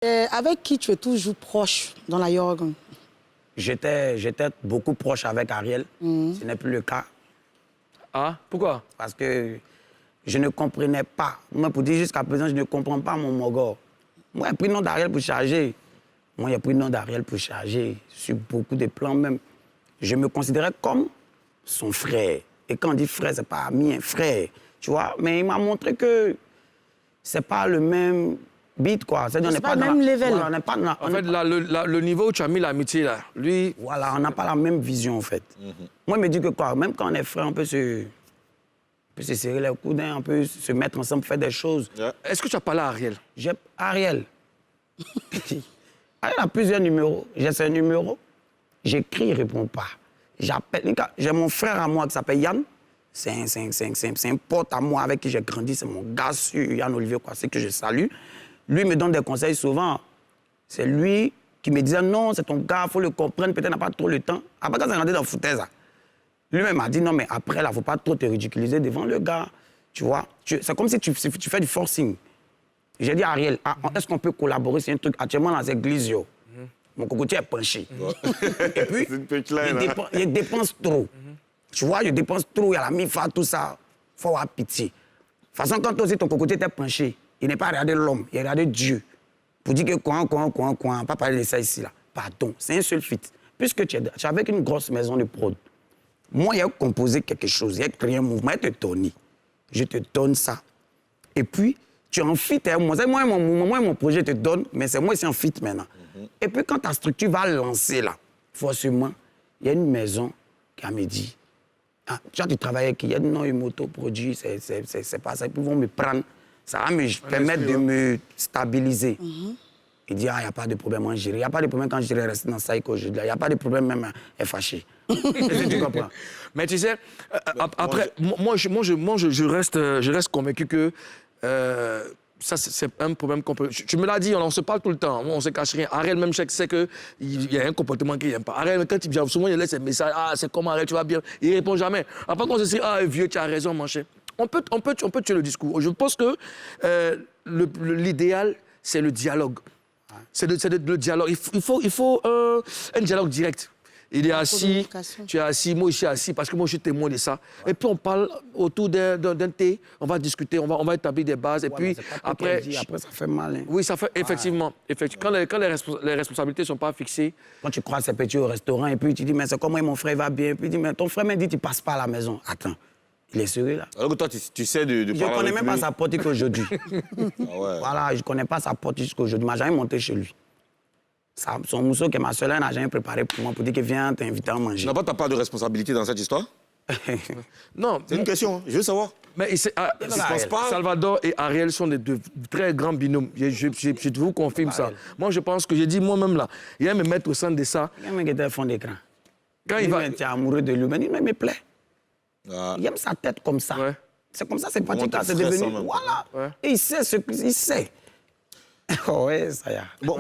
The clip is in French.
Avec qui tu es toujours proche dans la York? J'étais beaucoup proche avec Ariel. Ce n'est plus le cas. Ah, pourquoi? Parce que je ne comprenais pas. Moi, pour dire jusqu'à présent, je ne comprends pas mon mogor. Moi, j'ai pris le nom d'Ariel pour charger. Moi, j'ai pris le nom d'Ariel pour charger. Sur beaucoup de plans même. Je me considérais comme son frère. Et quand on dit frère, c'est pas ami, un frère. Tu vois? Mais il m'a montré que c'est pas le même beat, quoi. C'est pas le même level. Voilà, on n'est pas dans, En fait, le niveau où tu as mis l'amitié, là, lui... Voilà, on n'a pas la même vision, en fait. Moi, il me dit que quoi, même quand on est frères, on peut se serrer les coudes, on peut se mettre ensemble, faire des choses. Yeah. Est-ce que tu as parlé à Ariel? Ariel. Ariel a plusieurs numéros. J'ai ses numéros. J'écris, il ne répond pas. J'appelle. J'ai mon frère à moi qui s'appelle Yann. C'est un pote à moi avec qui j'ai grandi. C'est mon gars sûr, Yann Olivier, quoi. C'est que je salue. Lui me donne des conseils souvent. C'est lui qui me disait non, c'est ton gars, il faut le comprendre, peut-être n'a pas trop le temps. Après, quand j'ai rentré dans le foutaise, lui-même m'a dit non, mais après, là, il ne faut pas trop te ridiculiser devant le gars. Tu vois, c'est comme si tu fais du forcing. J'ai dit à Ariel, est-ce qu'on peut collaborer? C'est un truc actuellement dans l'église, yo. Mon cocotier est penché. Et puis, il dépense trop. Tu vois, je dépense trop, il y a la MIFA, tout ça. Il faut avoir pitié. De toute façon, quand aussi ton cocotier était penché, il n'est pas regardé l'homme, il a regardé Dieu. Pour dire que quoi, pas parler de ça ici, là. Pardon, c'est un seul fit. Puisque tu es avec une grosse maison de prod, moi, il y a composé quelque chose, il y a créé un mouvement, il te donne. Je te donne ça. Et puis, tu en fit avec moi. Moi, mon projet te donne, mais c'est moi qui en fit maintenant. Et puis, quand ta structure va lancer, là, forcément, il y a une maison qui a me dit, tu vois, tu travailles avec qui? Il y a non, une moto-produit, c'est pas ça. Ils vont me prendre, ça va me permettre de me stabiliser. Il dit, il n'y a pas de problème en gérer. Il n'y a pas de problème quand je reste dans ça aujourd'hui. Il n'y a pas de problème même à fâcher. Tu comprends? Mais tu sais, après, moi, je reste convaincu que ça, c'est un problème qu'on peut... Tu me l'as dit, on se parle tout le temps, on se cache rien. Ariel, même, je sais qu'il y a un comportement qu'il n'aime pas. Ariel, quand il vient, souvent, il laisse un message, c'est comment Ariel, tu vas bien? Il ne répond jamais. Après, quand on se dit, vieux, tu as raison, mon cher. On peut tuer le discours. Je pense que l'idéal, c'est le dialogue. C'est le dialogue. Il faut un dialogue direct. Il est assis, tu es assis, moi je suis assis, parce que moi je suis témoin de ça. Et puis on parle autour d'un thé, on va discuter, on va établir des bases. Et puis après, ça fait mal. Hein. Oui, ça fait effectivement. Quand les responsabilités ne sont pas fixées. Quand tu croises ces petits au restaurant et puis tu dis, mais c'est comment mon frère va bien? Et puis tu dis, mais ton frère m'a dit, tu passes pas à la maison. Attends, il est sérieux là. Alors que toi, tu sais de je ne connais même pas sa porte jusqu'aujourd'hui. Ouais. Voilà, je ne connais pas sa porte jusqu'aujourd'hui. Je ne m'ai jamais monté chez lui. Son mousseau que ma soeur n'a jamais préparé pour moi pour dire qu'il vient t'inviter à manger. Tu n'as pas de responsabilité dans cette histoire? Non. C'est une question, je veux savoir. Mais je pense pas. Salvador et Ariel sont de très grands binômes. Je vous confirme ça. Moi, je pense que j'ai dit moi-même là, il va me mettre au centre de ça. Il y a un mec qui était au fond d'écran. Quand il va... Tu es amoureux de lui, mais il me plaît. Il aime sa tête comme ça. Ouais. C'est comme ça, c'est pratique, c'est devenu. Voilà. Ouais. Et il sait ce qu'il sait. Oui, ça y est. Bon.